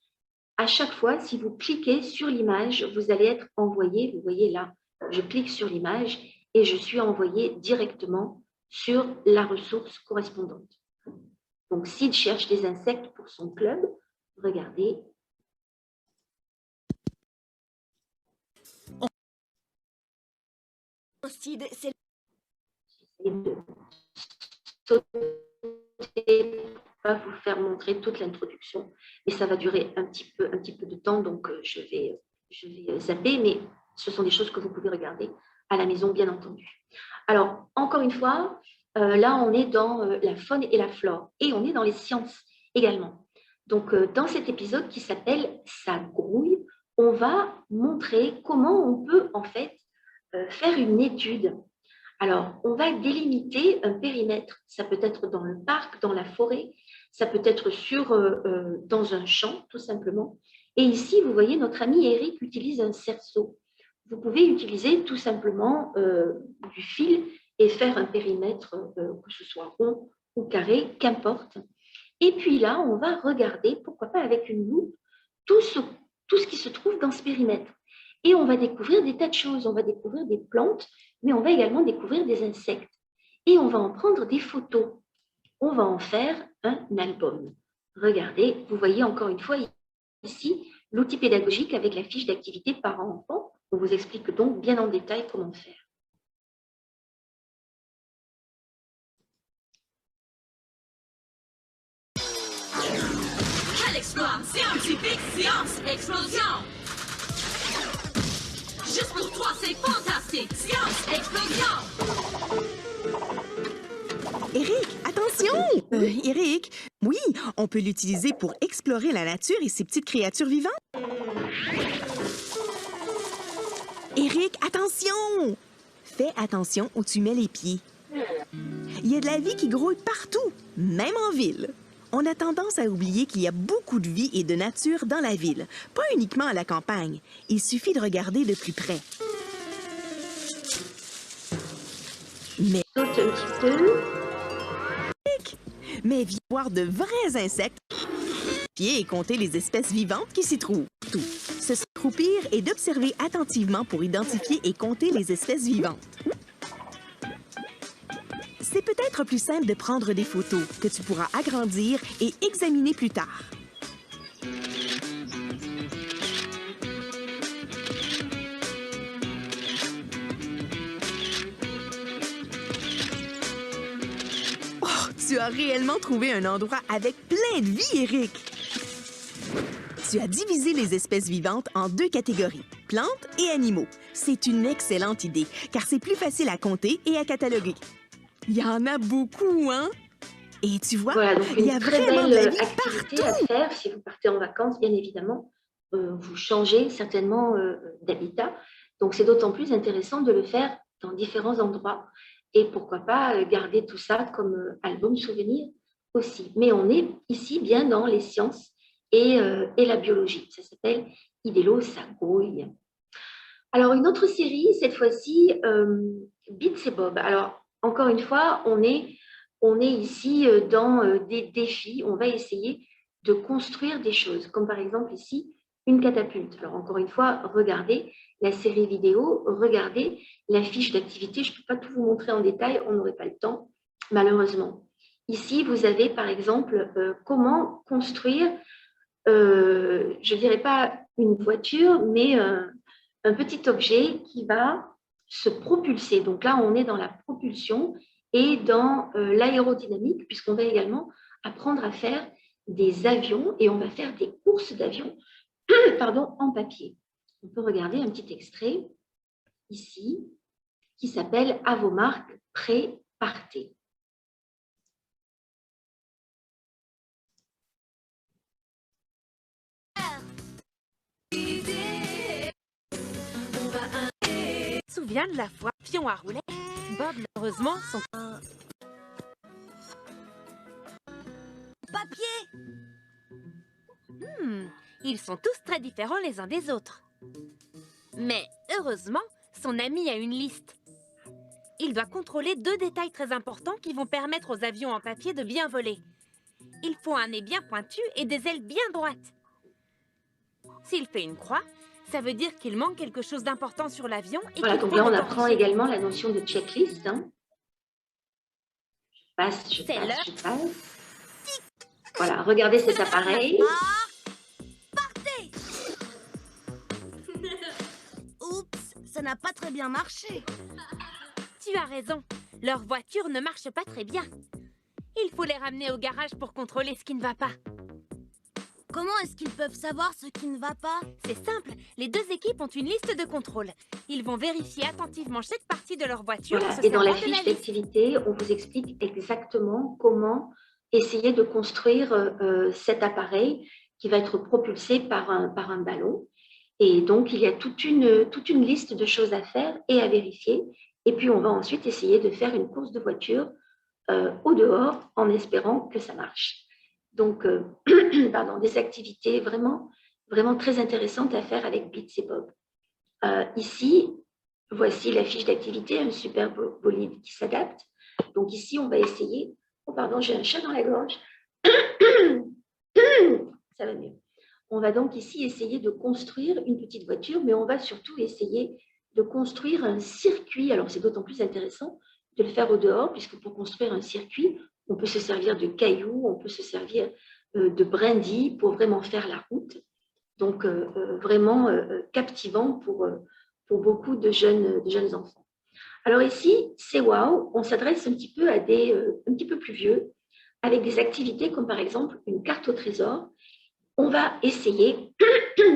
À chaque fois, si vous cliquez sur l'image, vous allez être envoyé, vous voyez là, je clique sur l'image et je suis envoyé directement sur la ressource correspondante. Donc, Sid cherche des insectes pour son club. Regardez. Sid, c'est... Pas vous faire montrer toute l'introduction, mais ça va durer un petit peu de temps, donc je vais zapper, mais ce sont des choses que vous pouvez regarder à la maison, bien entendu. Alors, encore une fois, là, on est dans la faune et la flore, et on est dans les sciences également. Donc, dans cet épisode qui s'appelle « Ça grouille », on va montrer comment on peut en fait faire une étude. Alors, on va délimiter un périmètre. Ça peut être dans le parc, dans la forêt, ça peut être dans un champ, tout simplement. Et ici, vous voyez, notre ami Eric utilise un cerceau. Vous pouvez utiliser tout simplement du fil et faire un périmètre, que ce soit rond ou carré, qu'importe. Et puis là, on va regarder, pourquoi pas avec une loupe, tout ce qui se trouve dans ce périmètre. Et on va découvrir des tas de choses. On va découvrir des plantes, mais on va également découvrir des insectes. Et on va en prendre des photos. On va en faire un album. Regardez, vous voyez encore une fois ici l'outil pédagogique avec la fiche d'activité parents-enfants. On vous explique donc bien en détail comment faire. Scientifique, science, explosion. Juste pour toi, c'est fantastique. Science, explosion. Eric, attention! Eric, oui, on peut l'utiliser pour explorer la nature et ses petites créatures vivantes. Eric, attention! Fais attention où tu mets les pieds. Il y a de la vie qui grouille partout, même en ville. On a tendance à oublier qu'il y a beaucoup de vie et de nature dans la ville, pas uniquement à la campagne. Il suffit de regarder de plus près. Mais... Mais viens voir de vrais insectes et compter les espèces vivantes qui s'y trouvent. Tout. Se s'accroupir et d'observer attentivement pour identifier et compter les espèces vivantes. C'est peut-être plus simple de prendre des photos que tu pourras agrandir et examiner plus tard. Oh, tu as réellement trouvé un endroit avec plein de vie, Eric! Tu as divisé les espèces vivantes en 2 catégories, plantes et animaux. C'est une excellente idée, car c'est plus facile à compter et à cataloguer. Il y en a beaucoup, hein? Et tu vois, voilà, donc il y a vraiment de la vie activité partout. à faire si vous partez en vacances, bien évidemment. Vous changez certainement d'habitat. Donc, c'est d'autant plus intéressant de le faire dans différents endroits. Et pourquoi pas garder tout ça comme album souvenir aussi. Mais on est ici bien dans les sciences et la biologie. Ça s'appelle Idélo, ça grouille. Alors, une autre série, cette fois-ci, Bits et Bob. Alors, encore une fois, on est ici dans des défis. On va essayer de construire des choses, comme par exemple ici, une catapulte. Alors encore une fois, regardez la série vidéo, regardez la fiche d'activité. Je ne peux pas tout vous montrer en détail, on n'aurait pas le temps, malheureusement. Ici, vous avez par exemple comment construire, je ne dirais pas une voiture, mais un petit objet qui va se propulser. Donc là, on est dans la propulsion et dans l'aérodynamique, puisqu'on va également apprendre à faire des avions et on va faire des courses d'avions en papier. On peut regarder un petit extrait ici qui s'appelle « À vos marques, prêts, partez ». Tu te souviens de la fois pion à rouler? Bob, heureusement, son... Papier! Ils sont tous très différents les uns des autres. Mais heureusement, son ami a une liste. Il doit contrôler 2 détails très importants qui vont permettre aux avions en papier de bien voler. Il faut un nez bien pointu et des ailes bien droites. S'il fait une croix, ça veut dire qu'il manque quelque chose d'important sur l'avion. Voilà, donc là, on apprend également la notion de checklist. Hein. Je passe. Voilà, regardez cet appareil. Partez! Oups, ça n'a pas très bien marché. Tu as raison, leur voiture ne marche pas très bien. Il faut les ramener au garage pour contrôler ce qui ne va pas. Comment est-ce qu'ils peuvent savoir ce qui ne va pas? C'est simple, les 2 équipes ont une liste de contrôle. Ils vont vérifier attentivement chaque partie de leur voiture. Voilà. Et dans la fiche d'activité, on vous explique exactement comment essayer de construire cet appareil qui va être propulsé par un ballon. Et donc, il y a toute une liste de choses à faire et à vérifier. Et puis, on va ensuite essayer de faire une course de voiture au dehors en espérant que ça marche. Donc, pardon, des activités vraiment, vraiment très intéressantes à faire avec Bits et Bob. Ici, voici la fiche d'activité, un super bolide qui s'adapte. Donc ici, on va essayer... Oh pardon, j'ai un chat dans la gorge. Ça va mieux. On va donc ici essayer de construire une petite voiture, mais on va surtout essayer de construire un circuit. Alors, c'est d'autant plus intéressant de le faire au dehors, puisque pour construire un circuit, on peut se servir de cailloux, on peut se servir de brindilles pour vraiment faire la route. Donc, vraiment captivant pour beaucoup de jeunes enfants. Alors ici, c'est wow, on s'adresse un petit peu à des un petit peu plus vieux, avec des activités comme par exemple une carte au trésor. On va essayer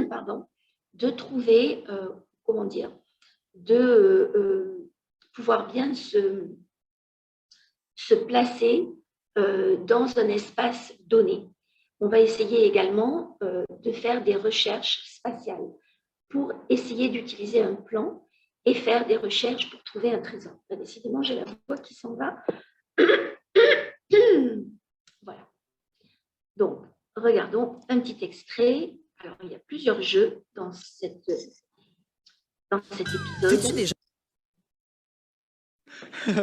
pardon, de trouver, comment dire, de pouvoir bien se placer dans un espace donné. On va essayer également de faire des recherches spatiales pour essayer d'utiliser un plan et faire des recherches pour trouver un trésor. Là, décidément, j'ai la voix qui s'en va. Voilà. Donc, regardons un petit extrait. Alors, il y a plusieurs jeux dans cet épisode.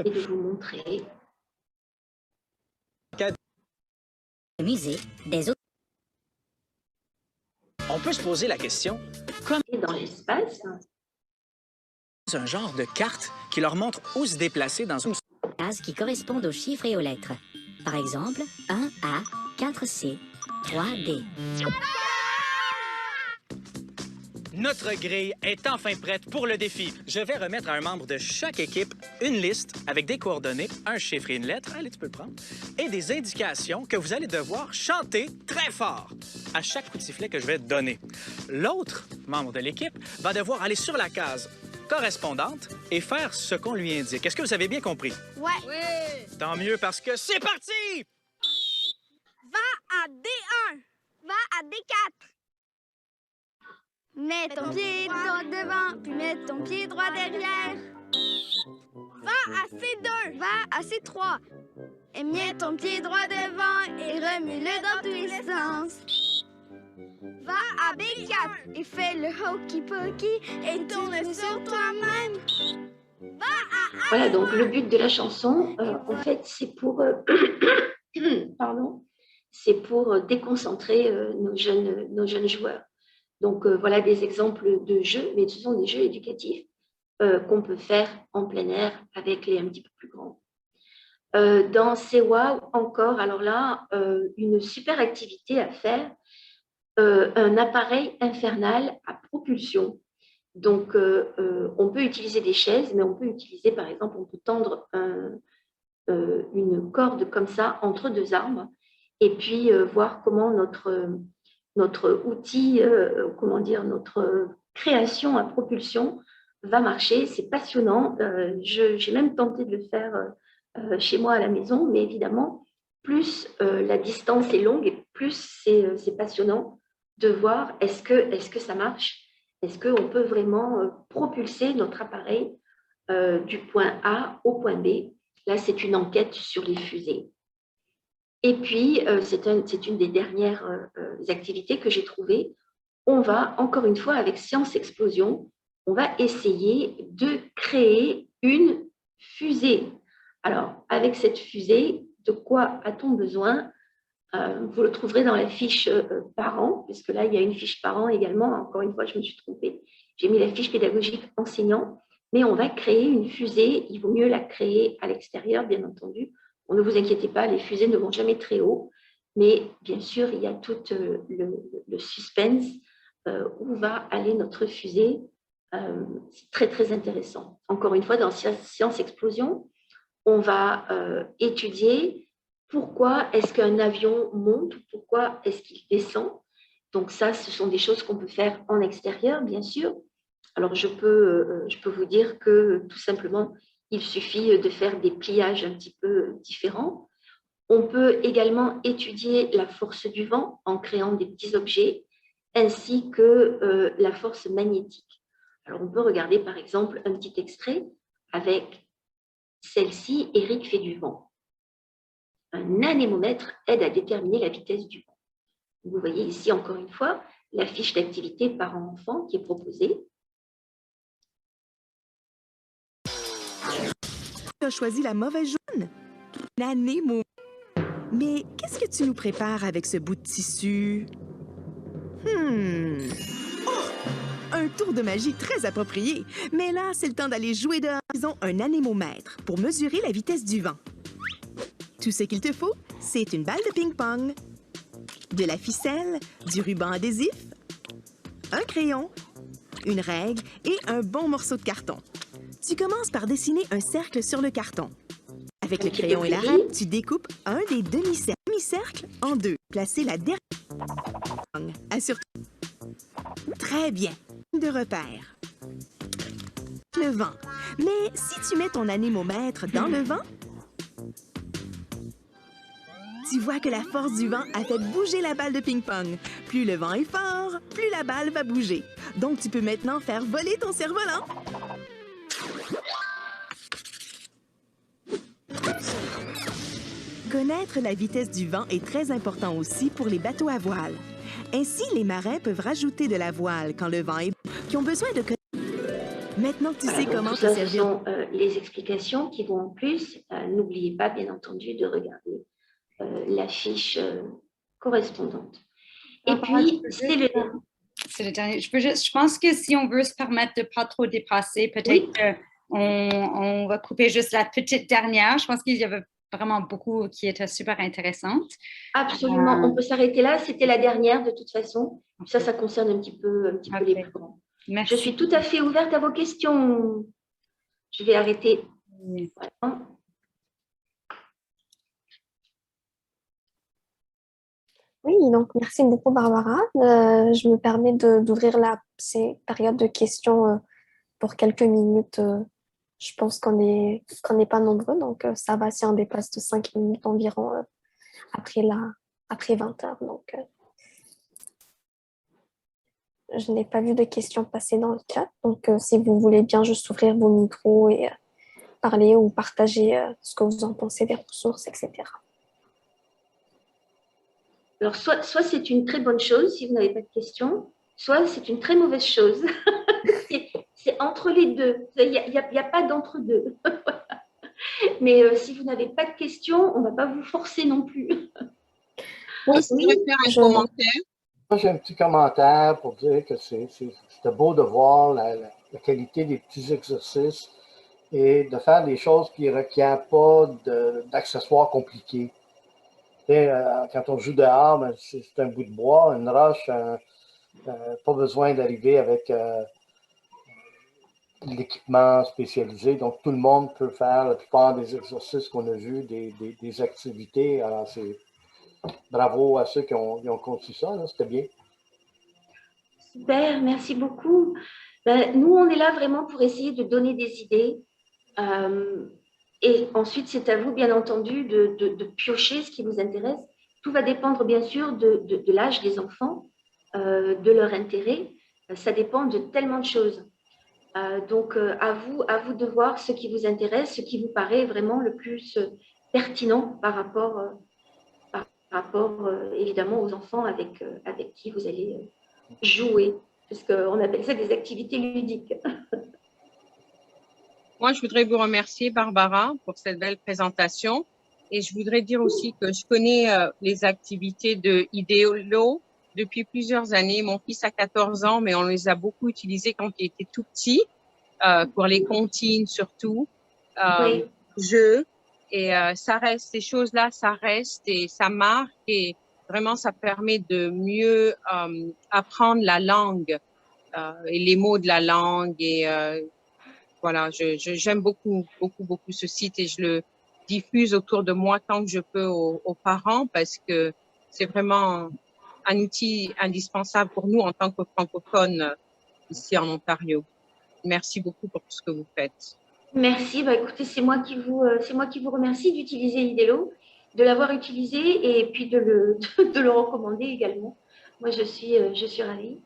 Et de vous montrer. Musée des autres. On peut se poser la question, Et dans l'espace, un genre de carte qui leur montre où se déplacer dans une cases qui correspondent aux chiffres et aux lettres. Par exemple, 1A, 4C, 3D. Notre grille est enfin prête pour le défi. Je vais remettre à un membre de chaque équipe une liste avec des coordonnées, un chiffre et une lettre, allez, tu peux le prendre, et des indications que vous allez devoir chanter très fort à chaque coup de sifflet que je vais donner. L'autre membre de l'équipe va devoir aller sur la case correspondante et faire ce qu'on lui indique. Est-ce que vous avez bien compris? Ouais. Oui. Tant mieux parce que c'est parti! Va à D1. Va à D4. Mets ton pied droit devant, puis mets ton pied droit derrière. Va à C2. Va à C3. Et mets ton pied droit devant et remue-le dans tous les sens. Va à B4 et fais le hokey-pokey et tourne sur toi-même. Va à... Voilà, donc le but de la chanson, en fait, c'est pour, pardon, c'est pour déconcentrer nos jeunes joueurs. Donc, voilà des exemples de jeux, mais ce sont des jeux éducatifs qu'on peut faire en plein air avec les un petit peu plus grands. Dans CEWA, encore, alors là, une super activité à faire, un appareil infernal à propulsion. Donc, on peut utiliser des chaises, mais on peut utiliser, par exemple, on peut tendre une corde comme ça entre deux arbres et puis voir comment notre outil, comment dire, notre création à propulsion va marcher. C'est passionnant. J'ai même tenté de le faire chez moi à la maison, mais évidemment, plus la distance est longue et plus c'est passionnant de voir est-ce que ça marche, est-ce qu'on peut vraiment propulser notre appareil du point A au point B. Là, c'est une enquête sur les fusées. Et puis, c'est une des dernières activités que j'ai trouvées. On va, encore une fois, avec Science Explosion, on va essayer de créer une fusée. Alors, avec cette fusée, de quoi a-t-on besoin? Vous le trouverez dans la fiche parents, puisque là, il y a une fiche parents également. Encore une fois, je me suis trompée. J'ai mis la fiche pédagogique enseignant, mais on va créer une fusée. Il vaut mieux la créer à l'extérieur, bien entendu. Ne vous inquiétez pas, les fusées ne vont jamais très haut, mais bien sûr, il y a tout le suspense où va aller notre fusée. C'est très, très intéressant. Encore une fois, dans Science Explosion, on va étudier pourquoi est-ce qu'un avion monte, pourquoi est-ce qu'il descend. Donc ça, ce sont des choses qu'on peut faire en extérieur, bien sûr. Alors, je peux vous dire que tout simplement, il suffit de faire des pliages un petit peu différents. On peut également étudier la force du vent en créant des petits objets, ainsi que la force magnétique. Alors, on peut regarder par exemple un petit extrait avec celle-ci, Eric fait du vent. Un anémomètre aide à déterminer la vitesse du vent. Vous voyez ici encore une fois la fiche d'activité parent-enfant qui est proposée. Tu as choisi la mauvaise jaune. L'anémomètre. Mais qu'est-ce que tu nous prépares avec ce bout de tissu? Oh! Un tour de magie très approprié. Mais là, c'est le temps d'aller jouer dehors. Disons un anémomètre pour mesurer la vitesse du vent. Tout ce qu'il te faut, c'est une balle de ping-pong, de la ficelle, du ruban adhésif, un crayon, une règle et un bon morceau de carton. Tu commences par dessiner un cercle sur le carton. Avec le crayon et la règle, tu découpes un des demi-cercles en deux. Placez la dernière. Assure-toi. Très bien. De repère. Le vent. Mais si tu mets ton anémomètre dans le vent, tu vois que la force du vent a fait bouger la balle de ping-pong. Plus le vent est fort, plus la balle va bouger. Donc, tu peux maintenant faire voler ton cerf-volant. Connaître la vitesse du vent est très important aussi pour les bateaux à voile. Ainsi, les marins peuvent rajouter de la voile quand le vent est qui ont besoin de Maintenant, tu sais comment te servir. Ce sont les explications qui vont en plus. N'oubliez pas, bien entendu, de regarder la fiche correspondante. Et puis, c'est le... C'est le dernier. Je pense que si on veut se permettre de ne pas trop dépasser, peut-être qu'on va couper juste la petite dernière. Je pense qu'il y avait vraiment beaucoup qui étaient super intéressantes. Absolument. On peut s'arrêter là. C'était la dernière de toute façon. Ça concerne un petit peu les plus grands. Merci. Je suis tout à fait ouverte à vos questions. Je vais arrêter. Voilà. Oui, donc merci beaucoup Barbara. Je me permets d'ouvrir la période de questions pour quelques minutes. Je pense qu'on n'est pas nombreux, donc ça va si on dépasse de 5 minutes environ après 20 heures. Donc, je n'ai pas vu de questions passer dans le chat. Donc, si vous voulez bien juste ouvrir vos micros et parler ou partager ce que vous en pensez des ressources, etc. Alors, soit c'est une très bonne chose si vous n'avez pas de questions, soit c'est une très mauvaise chose. C'est entre les deux. Il n'y a pas d'entre-deux. Mais si vous n'avez pas de questions, on ne va pas vous forcer non plus. Oui, je voudrais faire un commentaire. Moi, j'ai un petit commentaire pour dire que c'était beau de voir la qualité des petits exercices et de faire des choses qui ne requièrent pas d'accessoires compliqués. Quand on joue dehors, ben, c'est un bout de bois, une roche, pas besoin d'arriver avec l'équipement spécialisé. Donc, tout le monde peut faire la plupart des exercices qu'on a vus, des activités. Alors, bravo à ceux qui ont conçu ça, c'était bien. Super, merci beaucoup. Nous, on est là vraiment pour essayer de donner des idées. Et ensuite, c'est à vous, bien entendu, de piocher ce qui vous intéresse. Tout va dépendre, bien sûr, de l'âge des enfants, de leur intérêt. Ça dépend de tellement de choses. Donc, à vous de voir ce qui vous intéresse, ce qui vous paraît vraiment le plus pertinent par rapport évidemment, aux enfants avec qui vous allez jouer. Parce qu'on appelle ça des activités ludiques. Moi, je voudrais vous remercier, Barbara, pour cette belle présentation. Et je voudrais dire aussi que je connais les activités de Idéolo depuis plusieurs années. Mon fils a 14 ans, mais on les a beaucoup utilisées quand il était tout petit, pour les comptines surtout, Oui. jeux. Et ça reste, ces choses-là, ça reste et ça marque. Et vraiment, ça permet de mieux apprendre la langue et les mots de la langue. Et voilà, j'aime beaucoup ce site et je le diffuse autour de moi tant que je peux aux parents parce que c'est vraiment un outil indispensable pour nous en tant que francophones ici en Ontario. Merci beaucoup pour tout ce que vous faites. Merci. Écoutez, c'est moi qui vous remercie d'utiliser Idélo. l'avoir utilisé et puis de le recommander également. Moi, je suis ravie.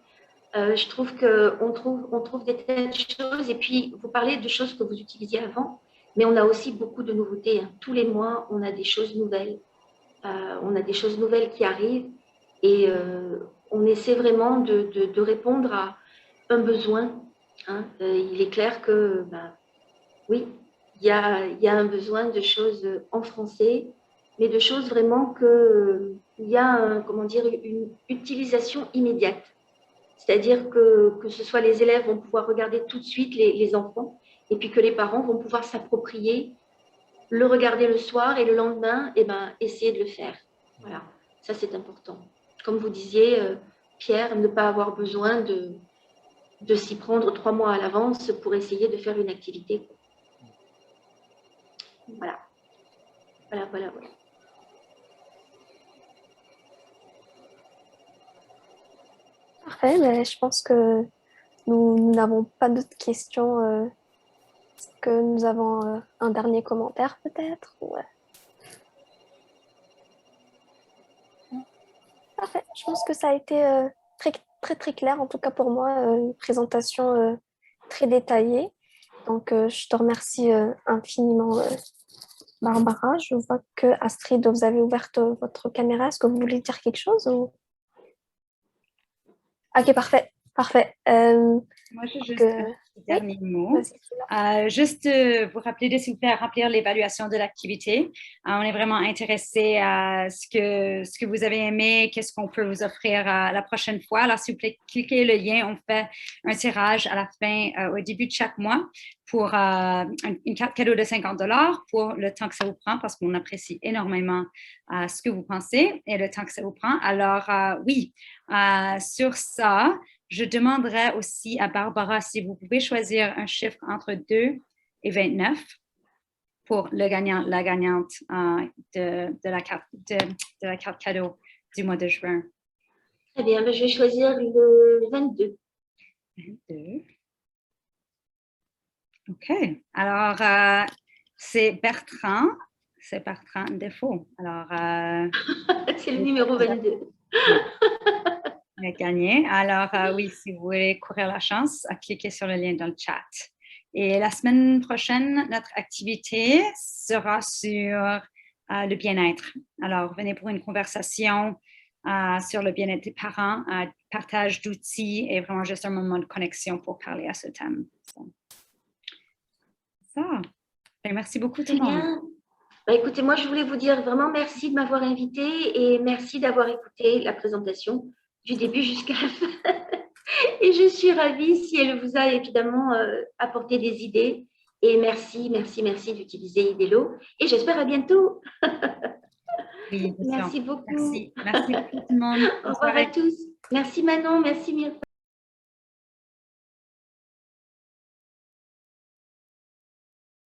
Je trouve qu'on trouve des tas de choses. Et puis, vous parlez de choses que vous utilisiez avant, mais on a aussi beaucoup de nouveautés. Hein. Tous les mois, on a des choses nouvelles. On a des choses nouvelles qui arrivent et on essaie vraiment de répondre à un besoin. Hein. Il est clair que, oui, il y a un besoin de choses en français, mais de choses vraiment qu'il y a une utilisation immédiate. C'est-à-dire que ce soit les élèves vont pouvoir regarder tout de suite les enfants et puis que les parents vont pouvoir s'approprier, le regarder le soir et le lendemain, essayer de le faire. Voilà, ça c'est important. Comme vous disiez, Pierre, ne pas avoir besoin de s'y prendre 3 mois à l'avance pour essayer de faire une activité. Voilà. Voilà. Parfait, mais je pense que nous n'avons pas d'autres questions. Est-ce que nous avons un dernier commentaire peut-être? Ouais. Parfait, je pense que ça a été très clair, en tout cas pour moi, une présentation très détaillée. Donc, je te remercie infiniment, Barbara. Je vois que Astrid, vous avez ouvert votre caméra. Est-ce que vous voulez dire quelque chose ou... Ok, parfait. Moi, j'ai juste un dernier mot. Juste vous rappeler, s'il vous plaît, à remplir l'évaluation de l'activité. On est vraiment intéressé à ce que vous avez aimé, qu'est-ce qu'on peut vous offrir la prochaine fois. Alors, s'il vous plaît, cliquez le lien. On fait un tirage à la fin, au début de chaque mois pour une carte cadeau de 50 $ pour le temps que ça vous prend parce qu'on apprécie énormément ce que vous pensez et le temps que ça vous prend. Alors, oui, sur ça, je demanderais aussi à Barbara si vous pouvez choisir un chiffre entre 2 et 29 pour la gagnante de la carte cadeau du mois de juin. Très bien, je vais choisir le 22. 22. OK. Alors, c'est Bertrand. C'est Bertrand Défaut. Alors, c'est le numéro 22. Il a gagné. Alors, oui, si vous voulez courir la chance, cliquez sur le lien dans le chat. Et la semaine prochaine, notre activité sera sur le bien-être. Alors, venez pour une conversation sur le bien-être des parents, partage d'outils et vraiment juste un moment de connexion pour parler à ce thème. Ça. Et merci beaucoup tout le monde. Écoutez, moi, je voulais vous dire vraiment merci de m'avoir invité et merci d'avoir écouté la présentation du début jusqu'à la fin. Et je suis ravie si elle vous a évidemment apporté des idées. Et merci d'utiliser Idelo. Et j'espère à bientôt. Oui, merci beaucoup. Merci beaucoup tout le monde. Au revoir à tous. Merci Manon, merci Myrtha.